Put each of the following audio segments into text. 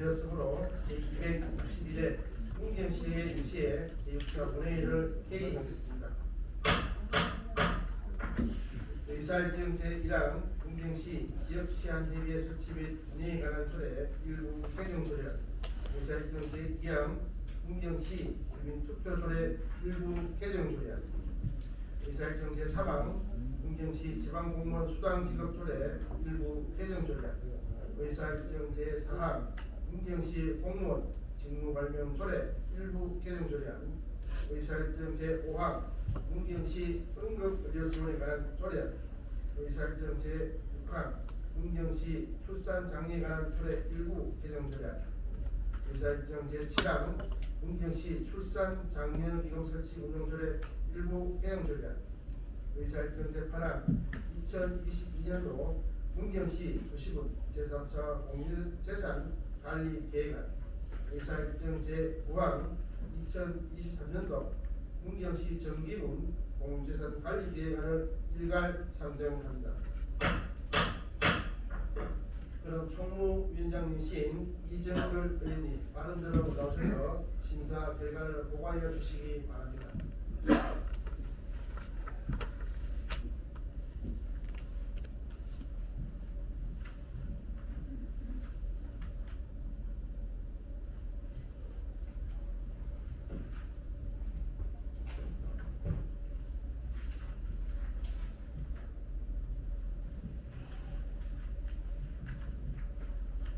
완료되었으므로 제261회 문경시의 유시에 제6차 본회의를 개의하겠습니다. 의사일정 제1항 문경시 지역시안협의회 설치 및 운영에 관한 조례 일부 개정 조례, 의사일정 제2항 문경시 주민투표조례 일부 개정 조례, 의사일정 제3항 문경시 지방공무원 수당지급조례 일부 개정 조례, 의사일정 제4항 문경시 공무원 직무발명조례 일부 개정 조례, 의사일정 제5항 문경시 응급의료지원에 관한 조례, 의사일정 제6항 문경시 출산장려에 관한 조례 일부 개정 조례, 의사일정 제7항 문경시 출산장려기금 설치 운영조례 일부 개정 조례, 의사일정 제8항 2022년도 문경시 도시군 제3차 공유재산관리계획안, 의사일정 제9항 2023년도 문경시 정기군 공유재산관리계획안을 일괄 상정합니다. 그럼 총무위원장님이신 이정글 의원이 발언대로 나오셔서 심사 결과를 보고하여 주시기 바랍니다.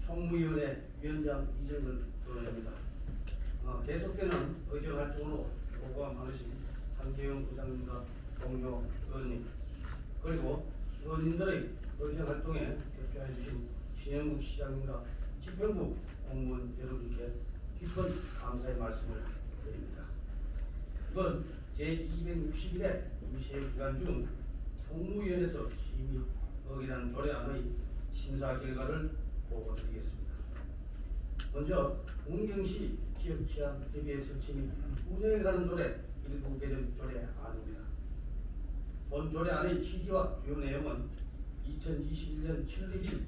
총무위원회 위원장 이정근 의원입니다. 계속되는 의정활동으로 고고함 많으신 한재영 부장님과 동료 의원님, 그리고 의원님들의 의정활동에 협조해 주신 신영국 시장님과 집행부 공무원 여러분께 깊은 감사의 말씀을 드립니다. 이번 제261회 임시회 기간 중 총무위원회에서 심의 어기한 조례안의 심사 결과를 보고드리겠습니다. 먼저 문경시 지역치안협의회 설치 및 운영에 관한 조례 일부 개정 조례안입니다. 본 조례안의 취지와 주요 내용은 2021년 7월 1일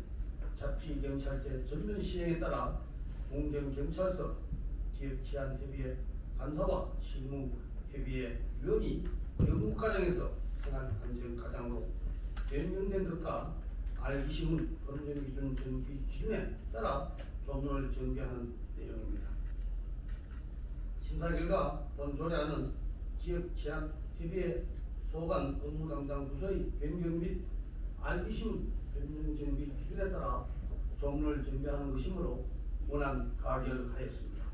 자치경찰제 전면 시행에 따라 문경경찰서 지역치안협의회 간사와 실무협의회 위원이 영국가정에서 생활안전가장으로 변경된 것과 알기시문 검정기준 정비 기준에 따라 조문을 정비하는 내용입니다. 심사 결과 본 조례안은 지역치안협의회 소관 업무 담당 부서의 변경 및 알기시문 변경 정비 기준에 따라 조문을 정비하는 것이므로 원안 가결하였습니다.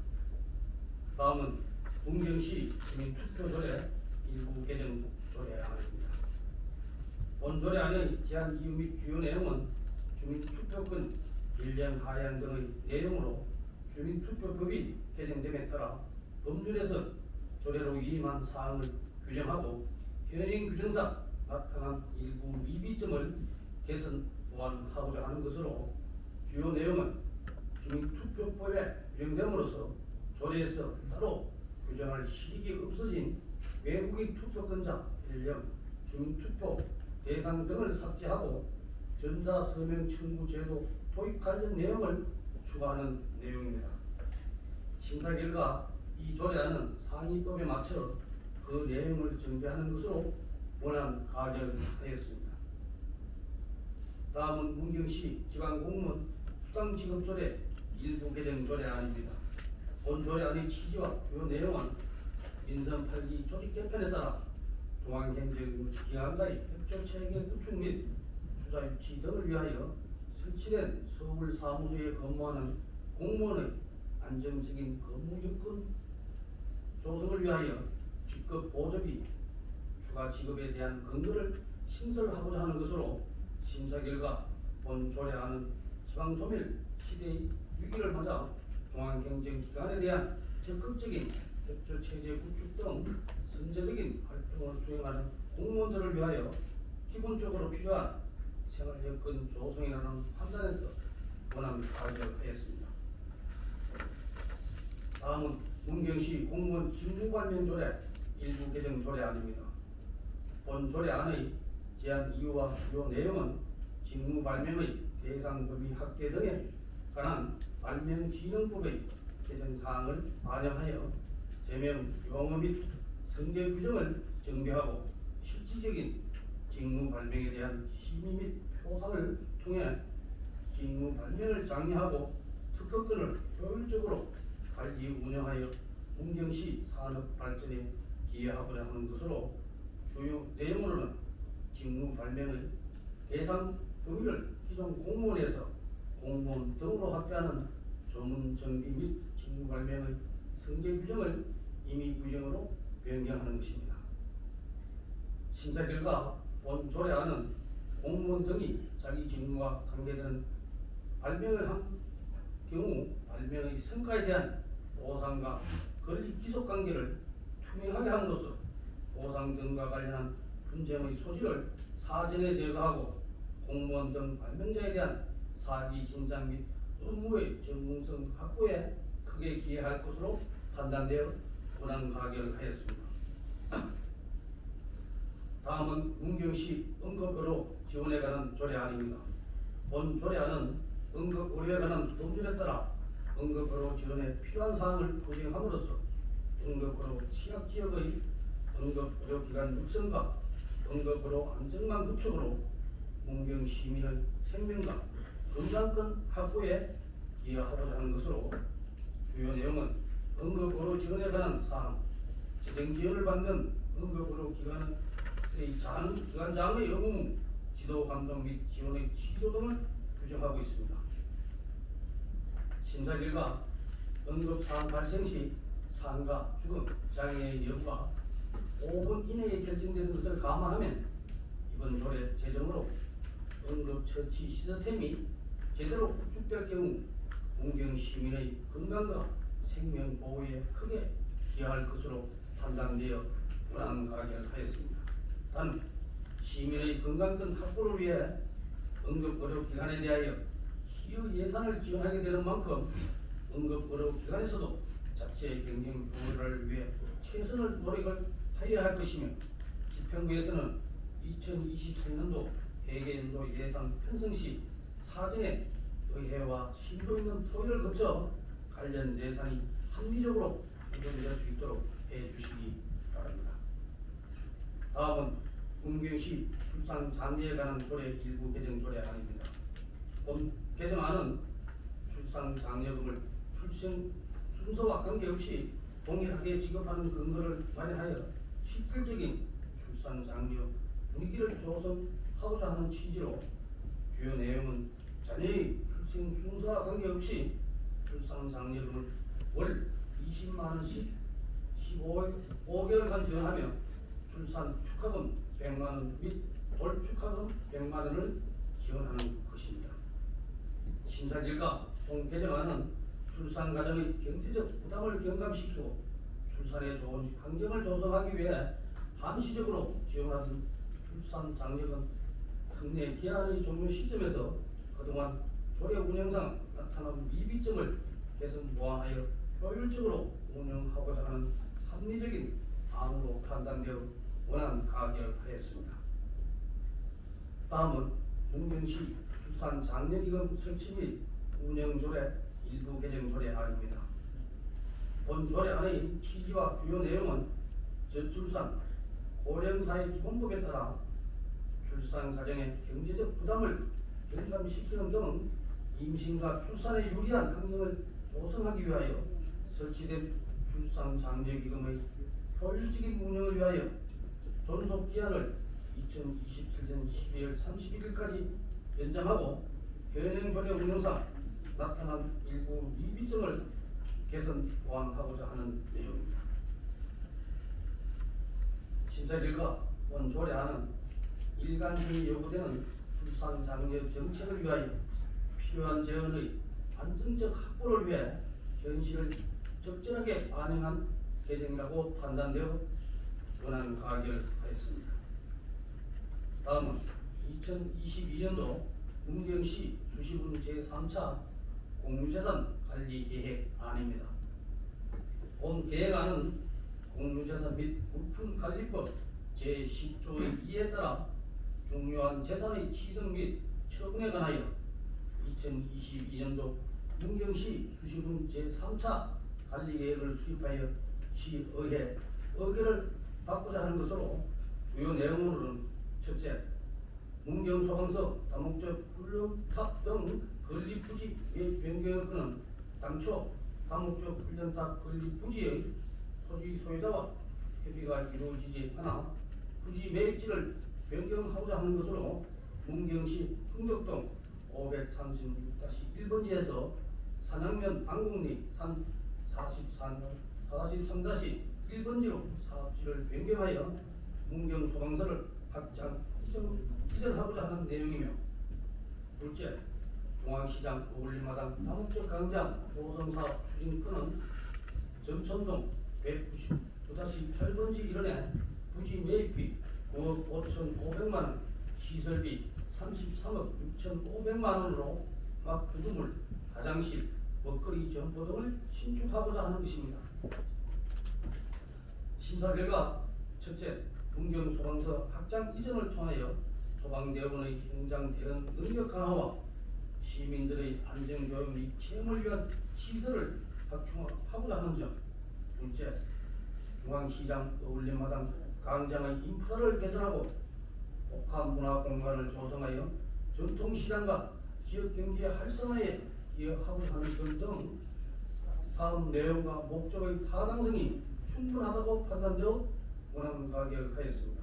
다음은 문경시 주민투표조례 일부 개정 조례안입니다. 본 조례안의 제한 이유 및 주요 내용은 주민투표권 일량 하향 등의 내용으로 주민투표법이 개정됨에 따라 법률에서 조례로 위임한 사항을 규정하고 현행 규정상 나타난 일부 미비점을 개선 보완하고자 하는 것으로 주요 내용은 주민투표법에 규정됨으로써 조례에서 따로 규정할 실익이 없어진 외국인 투표권자 일령 주민투표 대상 등을 삭제하고 전자서명 청구 제도 도입 관련 내용을 추가하는 내용입니다. 심사 결과 이 조례안은 상위법에 맞춰 그 내용을 정비하는 것으로 원안 가결하였습니다. 다음은 문경시 지방공무원 수당지급조례 일부 개정 조례안입니다. 본 조례안의 취지와 주요 내용은 민선 8기 조직 개편에 따라 중앙행정기관과의 협조체계 구축 및 주사 유치 등을 위하여 설치된 서울 사무소에 근무하는 공무원의 안정적인 근무 여건 조성을 위하여 직급 보조비 추가 지급에 대한 근거를 신설하고자 하는 것으로 심사 결과 본 조례안은 지방소멸 시대의 위기를 맞아 중앙행정기관에 대한 적극적인 협조체제 구축 등 선제적인 활동을 수행하는 공무원들을 위하여 기본적으로 필요한 생활여건 조성이라는 판단에서 원안 가결하였습니다. 다음은 문경시 공무원 직무발명조례 일부 개정 조례안입니다. 본 조례안의 제한 이유와 주요 내용은 직무발명의 대상 범위 확대 등에 관한 발명진흥법의 개정 사항을 반영하여 제명 용어 및 승계 규정을 정비하고 실질적인 직무 발명에 대한 심의 및 표상을 통해 직무 발명을 장려하고 특허권을 효율적으로 관리 운영하여 문경시 산업 발전에 기여하고자 하는 것으로 주요 내용으로는 직무 발명의 대상 범위를 기존 공무원에서 공무원 등으로 확대하는 조문 정비 및 직무 발명의 승계 규정을 임의 규정으로 변경하는 것입니다. 심사 결과 본 조례안은 공무원 등이 자기 직무와 관계되는 발명을 한 경우 발명의 성과에 대한 보상과 권리 기속 관계를 투명하게 함으로써 보상 등과 관련한 분쟁의 소지를 사전에 제거하고 공무원 등 발명자에 대한 사기 진작 및 업무의 전문성 확보에 크게 기여할 것으로 판단되어 원안 가결하였습니다. 다음은 문경시 응급의료 지원에 관한 조례안입니다. 본 조례안은 응급의료에 관한 법률에 따라 응급의료 지원에 필요한 사항을 구정함으로써 응급의료 취약지역의 응급의료기관 육성과 응급의료 안정망 구축으로 문경 시민의 생명과 건강권 확보에 기여하고자 하는 것으로 주요 내용은 응급의료 지원에 관한 사항, 재정 지원을 받는 응급의료 기관의 기관장의 의무, 지도 감독 및 지원의 취소 등을 규정하고 있습니다. 심사 결과 응급 사안 발생 시 상가, 죽음, 장애의 여부가 5분 이내에 결정되는 것을 감안하면 이번 조례 제정으로 응급처치 시스템이 제대로 구축될 경우 문경 시민의 건강과 생명 보호에 크게 기여할 것으로 판단되어 원안 가결하였습니다. 단 시민의 건강권 확보를 위해 응급의료기관에 대하여 기여 예산을 지원하게 되는 만큼 응급의료기관에서도 자체 경영 보호를 위해 최선의 노력을 하여야 할 것이며 지평부에서는 2023년도 회계연도 예산 편성 시 사전에 의회와 심도 있는 토의를 거쳐 관련 예산이 합리적으로 조정될 수 있도록 해주시기 바랍니다. 다음은 문경시 출산 장려에 관한 조례 일부 개정 조례안입니다. 본 개정안은 출산 장려금을 출생 순서와 관계없이 동일하게 지급하는 근거를 마련하여 실질적인 출산 장려 분위기를 조성하고자 하는 취지로 주요 내용은 자녀의 출생 순서와 관계없이 출산 장려금을 월 20만 원씩 15개월간 지원하며 출산 축하금 100만 원 및 돌 축하금 100만 원을 지원하는 것입니다. 심사 결과 본 개정안은 출산 가정의 경제적 부담을 경감시키고 출산에 좋은 환경을 조성하기 위해 한시적으로 지원하던 출산 장려금 특례 기한의 종료 시점에서 그동안 조례 운영상 나타난 미비점을 개선 보완하여 효율적으로 운영하고자 하는 합리적인 안으로 판단되어 원안 가결하였습니다. 다음은 문경시 출산 장려기금 설치 및 운영 조례 일부 개정 조례안입니다. 본 조례안의 취지와 주요 내용은 저출산 고령사회 기본법에 따라 출산 가정의 경제적 부담을 경감시키는 등 임신과 출산에 유리한 환경을 조성하기 위하여 설치된 출산 장려기금의 효율적인 운영을 위하여 존속 기한을 2027년 12월 31일까지 연장하고 현행 조례 운영상 나타난 일부 미비점을 개선 보완하고자 하는 내용입니다. 심사 결과 본 조례안은 일관성이 요구되는 출산 장려 정책을 위하여 필요한 재원의 안정적 확보를 위해 현실을 적절하게 반영한 개정이라고 판단되어 원안 가결하였습니다. 다음은 2022년도 문경시 수시군 제3차 공유재산 관리 계획안입니다. 본 계획안은 공유재산 및 물품관리법 제10조의 2에 따라 중요한 재산의 취득 및 처분에 관하여 2022년도 문경시 수시군 제3차 관리계획을 수립하여 시의회 의결을 받고자 하는 것으로 주요 내용으로는 첫째, 문경소방서 다목적 훈련탑 등 건립 부지 변경을 끄는 당초 다목적 훈련탑 건립 부지의 토지 소유자와 협의가 이루어지지 않아 부지 매입지를 변경하고자 하는 것으로 문경시 흥덕동 536-1번지에서 산양면 안국리 산 43-1번지로 사업지를 변경하여 문경소방서를 확장 이전하고자 하는 내용이며, 둘째, 중앙시장 어울림마당 다목적 광장 조성사업 추진권은 전천동 199-8번지 일원에 부지 매입비 9억 5,500만원, 시설비 33억 6,500만원으로 막 구조물, 화장실, 먹거리 점포 등을 신축하고자 하는 것입니다. 심사 결과 첫째, 문경소방서 확장 이전을 통하여 소방대원의 현장 대응 능력 강화와 시민들의 안전교육 및 체험을 위한 시설을 확충하고자 하는 점. 둘째, 중앙시장 어울림마당 광장의 인프라를 개선하고 복합문화 공간을 조성하여 전통시장과 지역경제 활성화에 기여하고자 하는 점 등 사업 내용과 목적의 타당성이 충분하다고 판단되어 원안 가결하였습니다.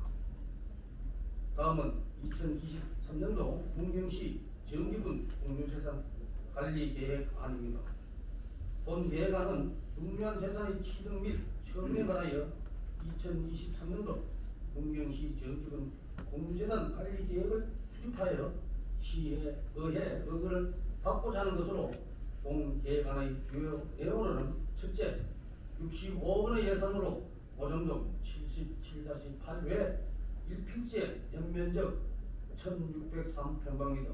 다음은 2023년도 문경시 정기분 공유재산 관리계획안입니다. 본 계획안은 중요한 재산의 취득 및 처분에 관하여 2023년도 문경시 정기분 공유재산 관리계획을 수립하여 시의회 의결을 받고자 하는 것으로 본 계획안의 주요 내용으로는 첫째, 65억 원의 예산으로 오정동 77-8 외 1필지의 연면적 1603평방미터,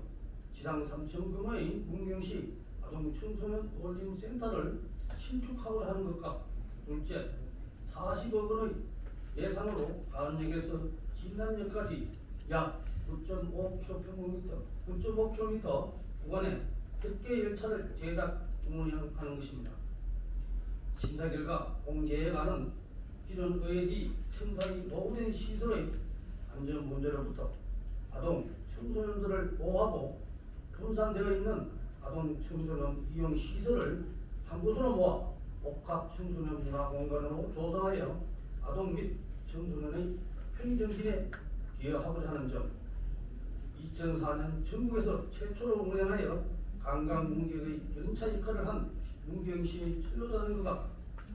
지상 3층 규모의 문경시 아동 청소년 어울림센터를 신축하고자 하는 것과, 둘째, 40억 원의 예산으로 가은역에서 진남역까지 약 9.5km 구간에 100개 열차를 제작 운행하는 것입니다. 심사 결과 본 계획안은 기존 의회뒤 청사리 노후된 시설의 안전 문제로부터 아동 청소년들을 보호하고 분산되어 있는 아동 청소년 이용 시설을 한 곳으로 모아 복합 청소년 문화 공간으로 조성하여 아동 및 청소년의 편의 정신에 기여하고자 하는 점. 2004년 전국에서 최초로 운행하여 관광 문격의 연차 역할을 한 문경시의 철로자전거가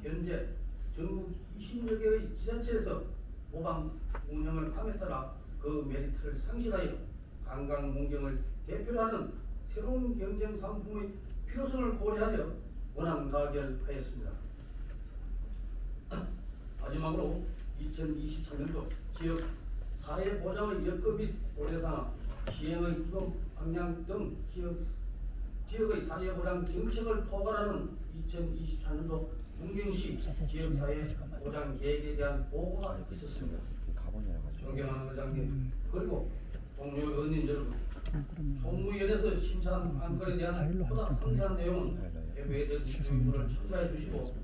현재 전국 20여 개의 지자체에서 모방 운영을 함에 따라 그 메리트를 상실하여 관광 문경을 대표로 하는 새로운 경쟁 상품의 필요성을 고려하여 원안 가결하였습니다. 마지막으로 2023년도 지역 사회보장의 여건 및 고려상황, 시행의 기본 방향 등 지역의 사회보장 정책을 포괄하는 2024년도 문경시 지역사회보장 계획에 대한 보고가 있었습니다. 존경하는 의장님, 그리고 동료 의원님 여러분, 총무위원회에서 심사한 안건에 대한 보다 상세한 내용은 회의된 교육부를 첨가해 주시고,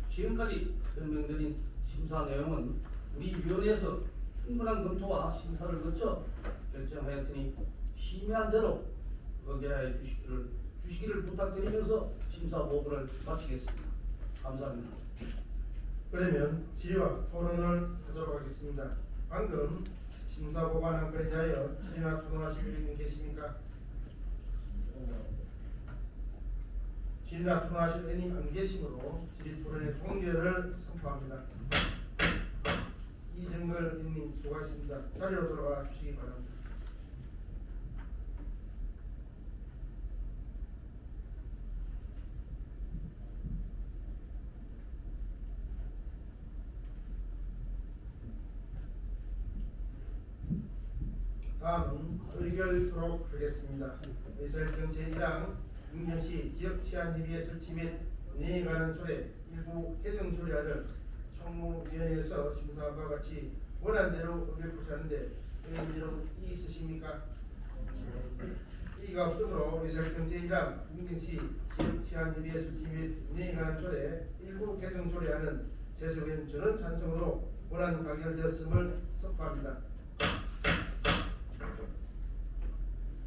지금까지 설명드린 심사 내용은 우리 위원회에서 충분한 검토와 심사를 거쳐 결정하였으니 심의한 대로 의결하여 주시기를 부탁드리면서 심사 보고를 마치겠습니다. 감사합니다. 그러면 질의와 토론을 하도록 하겠습니다. 방금 심사 보관 안건에 대하여 질의나 토론하실 의원님 계십니까? 질의나 토론하실 의원님 안 계시므로 질의 토론의 종결을 선포합니다. 이정걸 의원님 수고하셨습니다. 자리로 돌아와 주시기 바랍니다. 다음은 의결토록 하겠습니다. 의사일정 제1항 문경시 지역치안협의회 설치 및 운영에 관한 조례 일부 개정 조례안을 총무위원회에서 심사한 바와 같이 원안대로 의결 구체하는데 의원님 여러분 이의 있으십니까? 이가 없으므로 의사일정 제1항 문경시 지역치안협의회 설치 및 운영에 관한 조례 일부 개정 조례안은 재석의원 전원 찬성으로 원안 가결되었음을 선포합니다.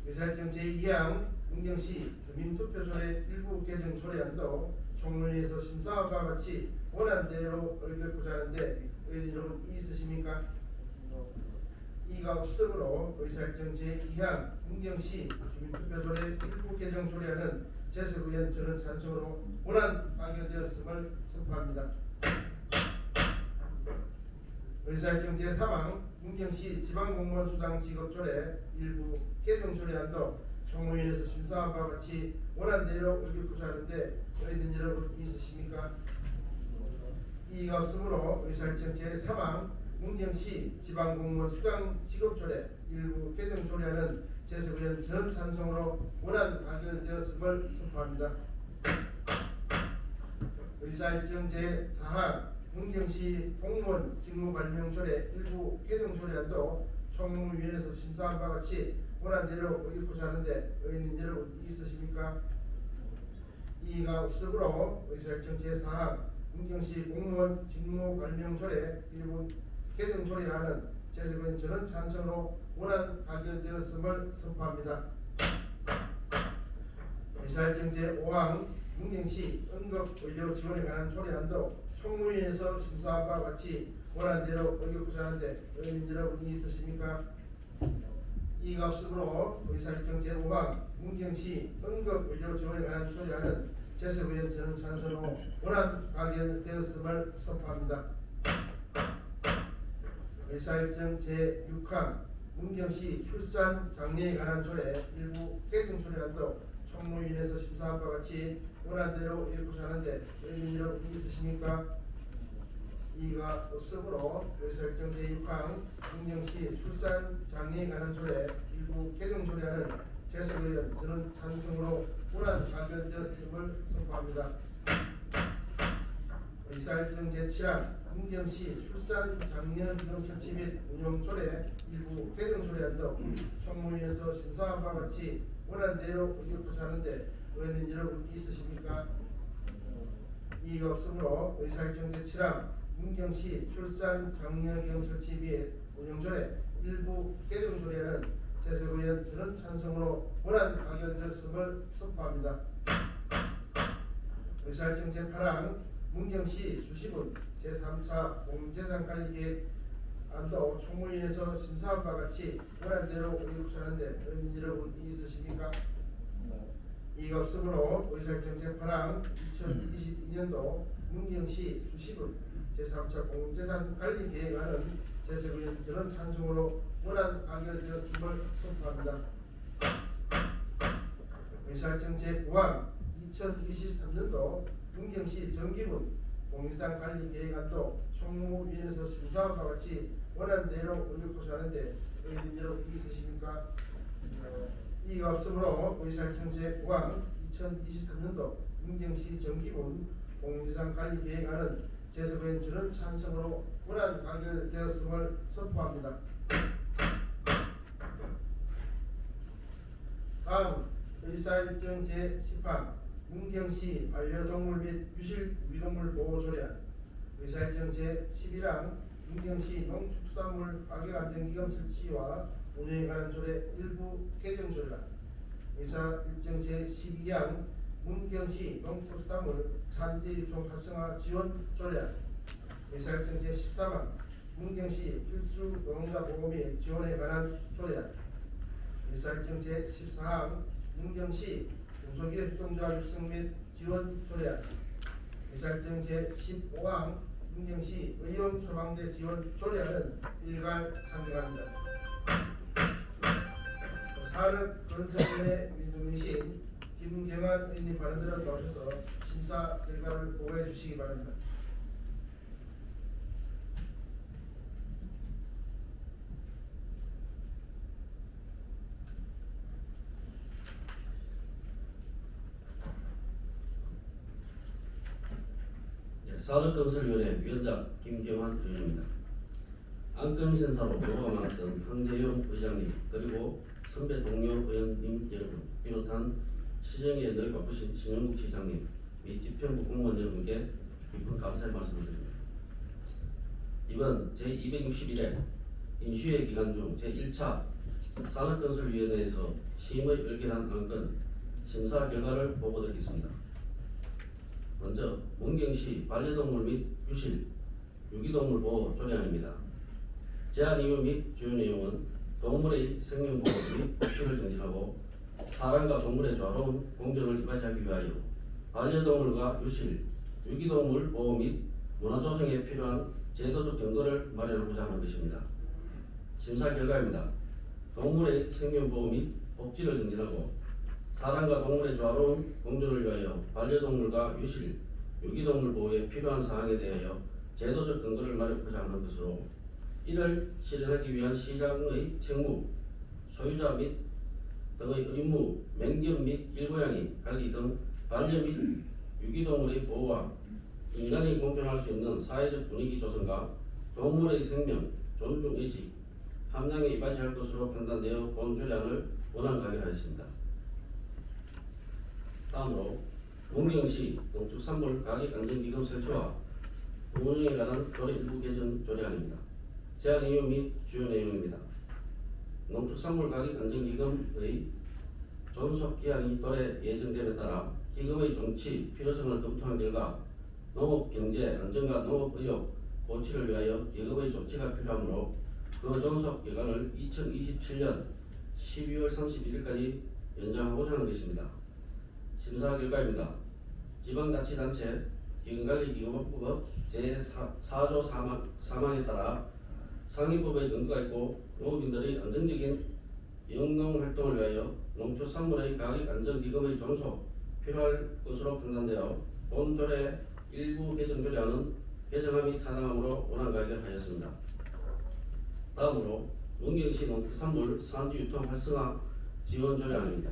의사일정 제2항 문경시 주민투표조례 일부 개정 조례안도 총론위에서 심사한 바와 같이 원안대로 의결코자 하는데 의견 여러분 이의 있으십니까? 이가 없으므로 의사일정 제2항 문경시 주민투표조례 일부 개정 조례안은 재석의원 전원 찬성으로 원안 가결되었음을 선포합니다. 의사일정 제3항 문경시 지방공무원 수당 지급조례 일부 개정 조례안도 총무위원회에서 심사한 바와 같이 원안대로 의결코자 하는데 의견 여러분 있으십니까? 이의가 없으므로 의사일정 제3항 문경시 지방공무원 수당 지급조례 일부 개정 조례안은 재석의원 전 찬성으로 원안 가결되었음을 선포합니다. 의사일정 제4항 문경시 공무원 직무발명조례 일부 개정 조례안도 총무위원회에서 심사한 바와 같이 원안대로 의결코자 하는데 의원님 여러분 있으십니까? 이의가 없으므로 의사일정 제4항 문경시 공무원 직무발명조례 일부 개정 조례안은 재석의원 전원 찬성으로 원안 가결되었음을 선포합니다. 의사일정 제5항 문경시 응급의료 지원에 관한 조례안도 총무위원회에서 심사한 바와 같이 원안대로 의결코자 하는데 의원님 여러분이 있으십니까? 이의가 없으므로 의사일정 제5항 문경시 응급의료 지원에 관한 조례안은 재석의원 전원 찬성으로 원안 가결되었음을 선포합니다. 의사일정 제6항 문경시 출산 장려에 관한 조례 일부 개정 조례안도 총무위원회에서 심사한 바와 같이 원안대로 의결코자 하는데 의견 여러분 있으십니까? 이의가 없으므로 의사일정 제6항 문경시 출산 장려에 관한 조례 일부 개정 조례안은 재석의원 전원 찬성으로 원안 가결되었음을 선포합니다. 의사일정 제7항 문경시 출산 장려 기금 설치 및 운영 조례 일부 개정 조례안도 총무위원회에서 심사한 바와 같이 원안대로 의결코자 하는데 의원님 여러분 있으십니까? 이의가 없으므로 의사일정 제7항 문경시 출산 장려 기금 설치 및 운영 조례 일부 개정 조례안은 재석의원 전원 찬성으로 원안 가결되었음을 선포합니다. 의사일정 제8항 문경시 수시군 제3차 공재산관리계획안도 총무위원회에서 심사한 바와 같이 원안대로 의결코자 하는데 의원 여러분 있으십니까? 이의가 없으므로 의사일정 제8항 2022년도 문경시 수시군 제3차 공재산관리계획안은 재석의원 전원 찬성으로 원안 가결되었음을 선포합니다. 의사일정 제9항 2023년도 문경시 정기군 공유산관리계획안도 총무위원회에서 심사한 바와 같이 원안대로 의결코자 하는데 의견 여러분 있으십니까? 이의가 없으므로 의사일정 제9항 2023년도 문경시 정기군 공유산관리계획안은 재석의원 전원 찬성으로 원안 가결되었음을 선포합니다. 다음 의사일정 제10항 문경시 반려동물 및 유실 위동물 보호 조례안 의사일정 제11항 문경시 농축산물 가격안정기금 설치와 운영에 관한 조례 일부 개정 조례안 의사일정 제12항 문경시 농축산물 산지유통 활성화 지원 조례안 의사일정 제13항 문경시 필수 노동자 보호 및 지원에 관한 조례안 의사일정 제14항 문경시 중소기업 협동조합 육성 및 지원 조례안 의사일정 제15항 문경시 의용 소방대 지원 조례안은 일괄 상정합니다. 산업건설위원회 민주민신 김경환 의원님 발언들을 나오셔서 심사 결과를 보고해 주시기 바랍니다. 산업건설위원회 위원장 김경환 의원입니다. 안건센사로 보고가 많았던 황재용 의장님 그리고 선배 동료 의원님 여러분 비롯한 시정에 늘 바쁘신 신영국 시장님 및 지평구 공무원 여러분께 깊은 감사의 말씀을 드립니다. 이번 제261회 임시회 기간 중 제1차 산업건설위원회에서 심의 의결한 안건 심사 결과를 보고드리겠습니다. 먼저 문경시 반려동물 및 유실, 유기동물 보호 조례안입니다. 제안 이유 및 주요 내용은 동물의 생명보호 및 복지를 정진하고 사람과 동물의 조화로운 공존을 이바지하기 위하여 반려동물과 유실, 유기동물 보호 및 문화 조성에 필요한 제도적 근거를 마련하고자 하는 것입니다. 심사 결과입니다. 동물의 생명보호 및 복지를 정진하고 사람과 동물의 조화로운 공존을 위하여 반려동물과 유실, 유기동물 보호에 필요한 사항에 대하여 제도적 근거를 마련하고자 하는 것으로 이를 실현하기 위한 시장의 책무, 소유자 및 등의 의무, 맹견 및 길고양이, 관리 등 반려 및 유기동물의 보호와 인간이 공존할 수 있는 사회적 분위기 조성과 동물의 생명, 존중의식, 함량에 이바지할 것으로 판단되어 본 조례안을 원안 가결하였습니다. 다음으로 문경시 농축산물 가격안정기금 설치와 운영에 관한 조례 일부 개정 조례안입니다. 제안 이유 및 주요 내용입니다. 농축산물 가격안정기금의 존속기한이 또래 예정됨에 따라 기금의 정치 필요성을 검토한 결과 농업경제 안정과 농업의욕 고취를 위하여 기금의 조치가 필요하므로 그 존속 기간을 2027년 12월 31일까지 연장하고자 하는 것입니다. 심사 결과입니다. 지방자치단체 기금관리기금법 제4조 3항에 따라 상위법의 근거가 있고 농업인들의 안정적인 영농활동을 위하여 농축산물의 가격 안정기금의 존속 필요할 것으로 판단되어 본 조례 일부 개정 조례안은 개정함이 타당함으로 원안 가결하였습니다. 다음으로 문경시 농축산물 산지 유통 활성화 지원 조례안입니다.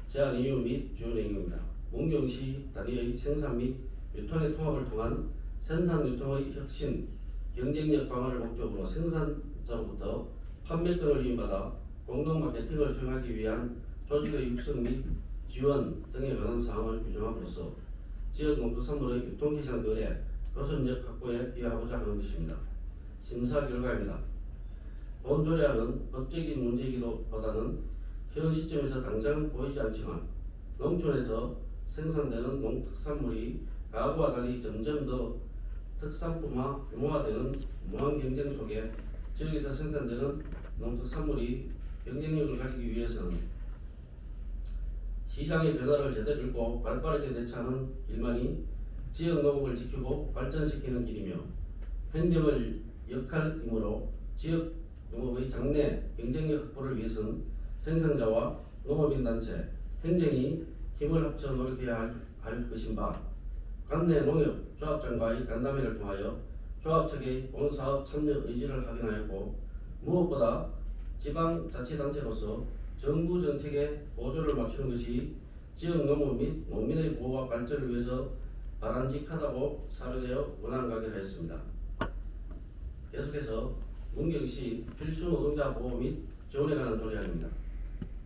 제안 이유 및 주요 내용입니다. 문경시 단위의 생산 및 유통의 통합을 통한 생산 유통의 혁신, 경쟁력 강화를 목적으로 생산자로부터 판매권을 이임받아 공동 마케팅을 수행하기 위한 조직의 육성 및 지원 등에 관한 사항을 규정함으로써 지역 농수산물의 유통시장 거래, 교섭력 확보에 기여하고자 하는 것입니다. 심사 결과입니다. 본 조례안은 법적인 문제이기보다는 현 시점에서 당장 보이지 않지만 농촌에서 생산되는 농특산물이 과거와 달리 점점 더 특산품화 규모화되는 무한 경쟁 속에 지역에서 생산되는 농특산물이 경쟁력을 가지기 위해서는 시장의 변화를 제대로 읽고 발빠르게 대처하는 길만이 지역 농업을 지키고 발전시키는 길이며 행정의 역할이므로 지역 농업의 장래 경쟁력 확보를 위해서는 생산자와 농업인단체, 행정이 힘을 합쳐 노력해야 할 것인 바 관내 농협 조합장과의 간담회를 통하여 조합 측의 본사업 참여 의지를 확인하였고 무엇보다 지방자치단체로서 정부 정책에 보조를 맞추는 것이 지역 농업 및 농민의 보호와 발전을 위해서 바람직하다고 사료되어 원안 가결하였습니다. 계속해서 문경시 필수 노동자 보호 및 지원에 관한 조례안입니다.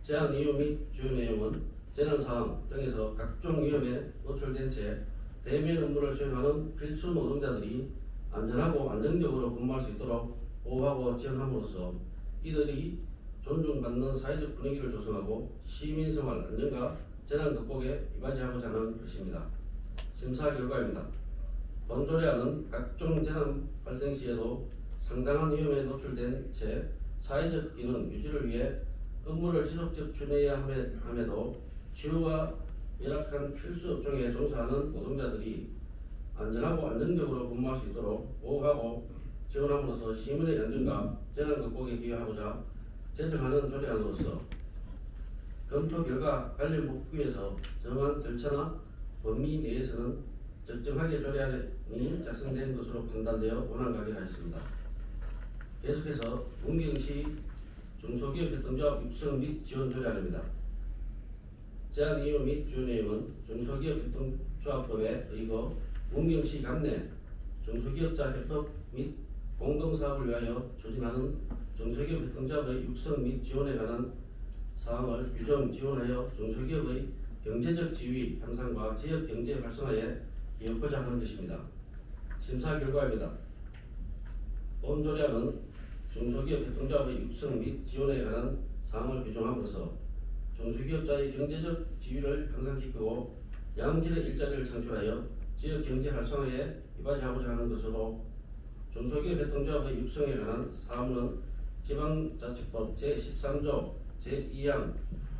제안 이유 및 주요 내용은 재난사항 등에서 각종 위험에 노출된 채 대면 업무를 수행하는 필수 노동자들이 안전하고 안정적으로 근무할 수 있도록 보호하고 지원함으로써 이들이 존중받는 사회적 분위기를 조성하고 시민생활 안정과 재난 극복에 이바지하고자 하는 것입니다. 심사 결과입니다. 본 조례안은 각종 재난 발생 시에도 상당한 위험에 노출된 채 사회적 기능 유지를 위해 업무를 지속적 추진해야 함에도 치유가 열악한 필수 업종에 종사하는 노동자들이 안전하고 안정적으로 근무할 수 있도록 보호하고 지원함으로써 시민의 안전과 재난 극복에 기여하고자 제정하는 조례안으로서 검토 결과 관련 법규에서 정한 절차나 범위 내에서는 적정하게 조례안이 작성된 것으로 판단되어 원안 가결하였습니다. 계속해서 문경시 중소기업 협동조합 육성 및 지원 조례안입니다. 제안 이유 및 주요 내용은 중소기업 협동조합법에 의거 문경시 관내 중소기업자 협업 및 공동사업을 위하여 추진하는 중소기업 협동조합의 육성 및 지원에 관한 사항을 규정 지원하여 중소기업의 경제적 지위 향상과 지역 경제 활성화에 기여하고자 하는 것입니다. 심사 결과입니다. 본 조례안은 중소기업 협동조합의 육성 및 지원에 관한 사항을 규정함으로써 중소기업자의 경제적 지위를 향상시키고 양질의 일자리를 창출하여 지역 경제 활성화에 이바지하고자 하는 것으로 중소기업 협동조합의 육성에 관한 사무는 지방자치법 제13조 제2항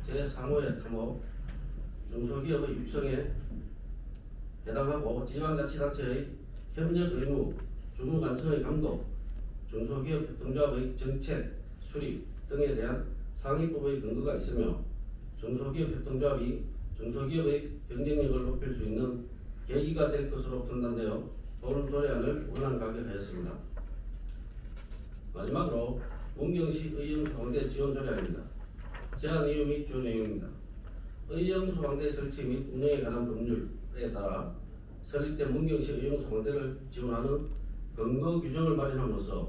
제3호의 탐호 중소기업의 육성에 해당하고 지방자치단체의 협력 의무, 주무 관청의 감독, 중소기업 협동조합의 정책, 수립 등에 대한 상위법의 근거가 있으며 중소기업 협동조합이 중소기업의 경쟁력을 높일 수 있는 계기가 될 것으로 판단되어 본 조례안을 원안 가결하였습니다. 마지막으로 문경시 의형소방대 지원 조례안입니다. 제안 이유 및 주 내용입니다. 의형소방대 설치 및 운영에 관한 법률에 따라 설립된 문경시 의형소방대를 지원하는 근거 규정을 마련함으로써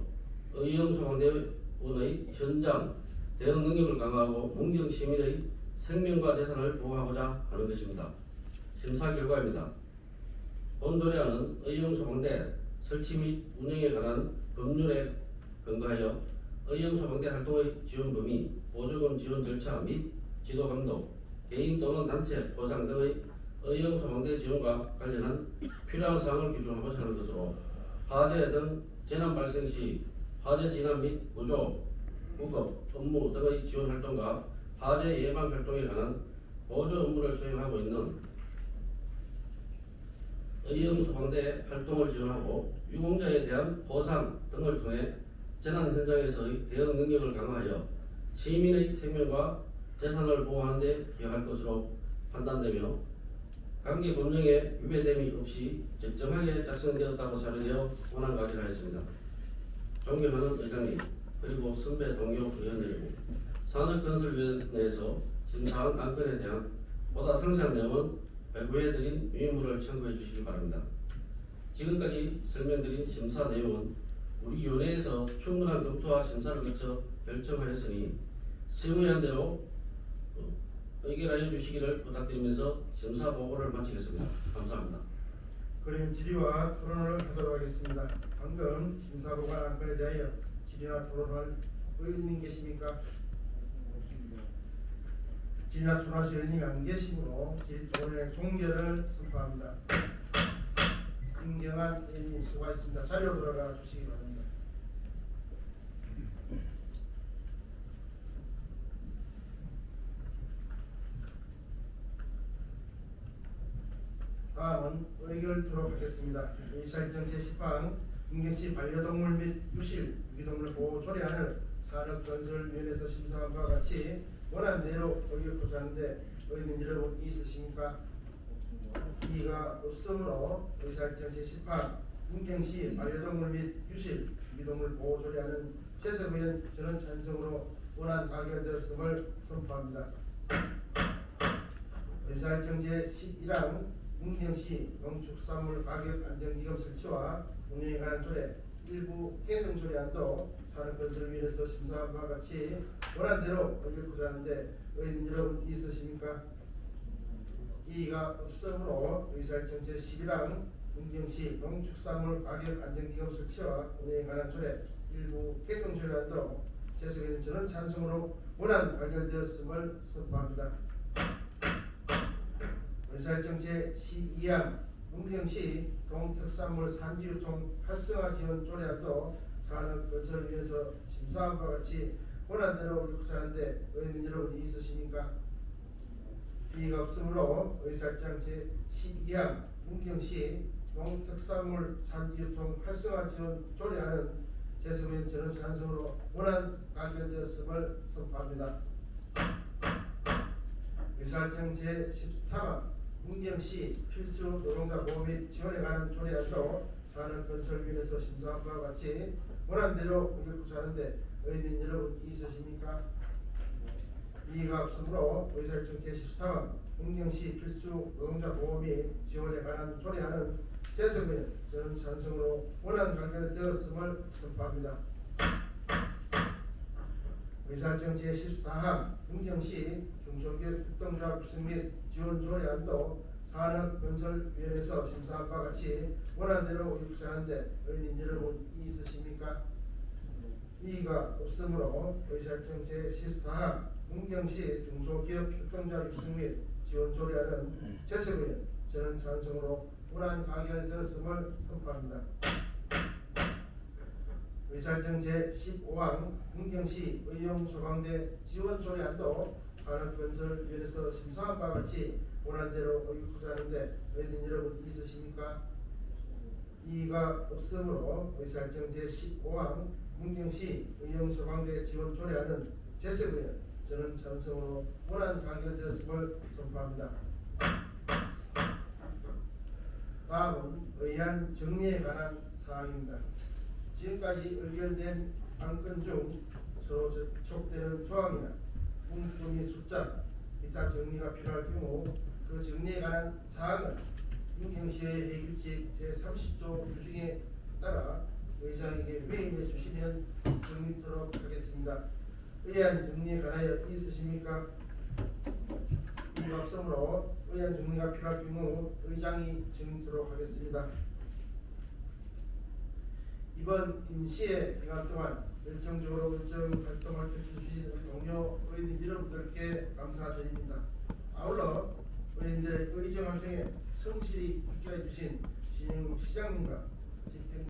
의형소방대원의 현장 대응 능력을 강화하고 문경 시민의 생명과 재산을 보호하고자 하는 것입니다. 심사 결과입니다. 본 조례안은 의형소방대 설치 및 운영에 관한 법률에 근거하여 의형소방대 활동의 지원 범위, 보조금 지원 절차 및 지도 감독, 개인 또는 단체 보상 등의 의형소방대 지원과 관련한 필요한 사항을 규정하고자 하는 것으로 화재 등 재난 발생 시 화재 진압 및 구조, 구급, 업무 등의 지원 활동과 화재 예방 활동에 관한 보조 업무를 수행하고 있는 의형소방대 활동을 지원하고 유공자에 대한 보상 등을 통해 재난 현장에서의 대응 능력을 강화하여 시민의 생명과 재산을 보호하는 데 기여할 것으로 판단되며 관계 법령에 위배됨이 없이 적정하게 작성되었다고 사료되어 원안 가결하였습니다. 존경하는 의장님 그리고 선배 동료 의원 여러분, 산업건설위원회에서 심사한 안건에 대한 보다 상세한 내용은 발부해드린 유인물을 참고해 주시기 바랍니다. 지금까지 설명드린 심사 내용은 우리 위원회에서 충분한 검토와 심사를 거쳐 결정하였으니 실무위한 대로 의결하여 주시기를 부탁드리면서 심사 보고를 마치겠습니다. 감사합니다. 그러면 질의와 토론을 하도록 하겠습니다. 방금 심사보관 안건에 대하여 질의나 토론할 의원님 계십니까? 질의나 토론하실 의원님이 안 계시므로 질의 토론의 종결을 선포합니다. 김경환 의원님 수고하셨습니다. 자리로 돌아가 주시기 바랍니다. 다음은 의결토록 하겠습니다. 의사일정 제10항 문경시 반려동물 및 유실, 유기동물 보호 조례안을 산업건설위원회에서 심사한 바와 같이 원안대로 의결토록 하는데 의원님 여러분 이의 있으십니까? 이의가 없으므로 의사일정 제10항 문경시 반려동물 및 유실, 유기동물 보호 조례안은 재석의원 전원 찬성으로 원안 가결되었음을 선포합니다. 의사일정 제11항 문경시 농축산물 가격 안정기금 설치와 운영에 관한 조례 일부 개정 조례안도 산업건설위원회에서 심사한 바와 같이 원안대로 의결토록 하는데 의원님 여러분 이의 있으십니까? 이의가 없으므로 의사일정 제11항 문경시 농축산물 가격 안정기금 설치와 운영에 관한 조례 일부 개정 조례안도 재석의원 전원 찬성으로 원안 가결되었음을 선포합니다. 의사일정 제12항 문경시 동특산물 산지유통 활성화 지원 조례안도 산업건설위원회에서 심사한 바와 같이 원안대로 의결하는데 의원님 여러분 이의 있으십니까? 이의가 없으므로 의사일정 제12항 문경시 농특산물 산지유통 활성화 지원 조례안은 재석의원 전원 찬성으로 원안 가결되었음을 선포합니다. 의사일정 제13항 문경시 필수 노동자 보호 및 지원에 관한 조례안도 산업건설위원회에서 심사한 바와 같이 원안대로 의결토록 하는데 의원님 여러분 이의 있으십니까? 이의가 없으므로 의사일정 제13항 문경시 필수 노동자 보호 및 지원에 관한 조례안은 재석의원 전원 찬성으로 원안 가결되었음을 선포합니다. 의사일정 제14항 문경시 중소기업 협동조합 입증 및 지원 조례안도 산업건설위원회에서 심사한 바 같이 원안대로 의결하는데 의원님 여러분 이의 있으십니까? 이의가 없으므로 의사일정 제14항 문경시 중소기업 협동조합 입증 및 지원 조례안은 재석의원 저는 찬성으로 원안 가결되었음을 선포합니다. 의사일정 제15항 문경시 의용소방대 지원 조례안도 산업건설위원회에서 심사한 바 같이 원안대로 의결하고자 하는데 의원님 여러분 있으십니까? 이의가 없으므로 의사일정 제15항 문경시 의용소방대 지원 조례안은 재석의원 저는 찬성으로 원안 가결되었음을 선포합니다. 다음은 의안 정리에 관한 사항입니다. 지금까지 의결된 안건 중 서로 접촉되는 조항이나 문구의 숫자, 기타 정리가 필요할 경우 그 정리에 관한 사항은 문경시의 회의규칙 제30조 규정에 따라 의장에게 회의해 주시면 정리토록 하겠습니다. 의안 정리에 관하여 있으십니까? 이가 없으므로 의안 정리가 필요할 경우 의장이 정리토록 하겠습니다. 이번 임시의 기간 동안 열정적으로 의정 활동을 펼쳐주신 동료 의원님 여러분들께 감사드립니다. 아울러 의원들의 의정 활동에 성실히 입주해 주신 신영국 시장님과 집행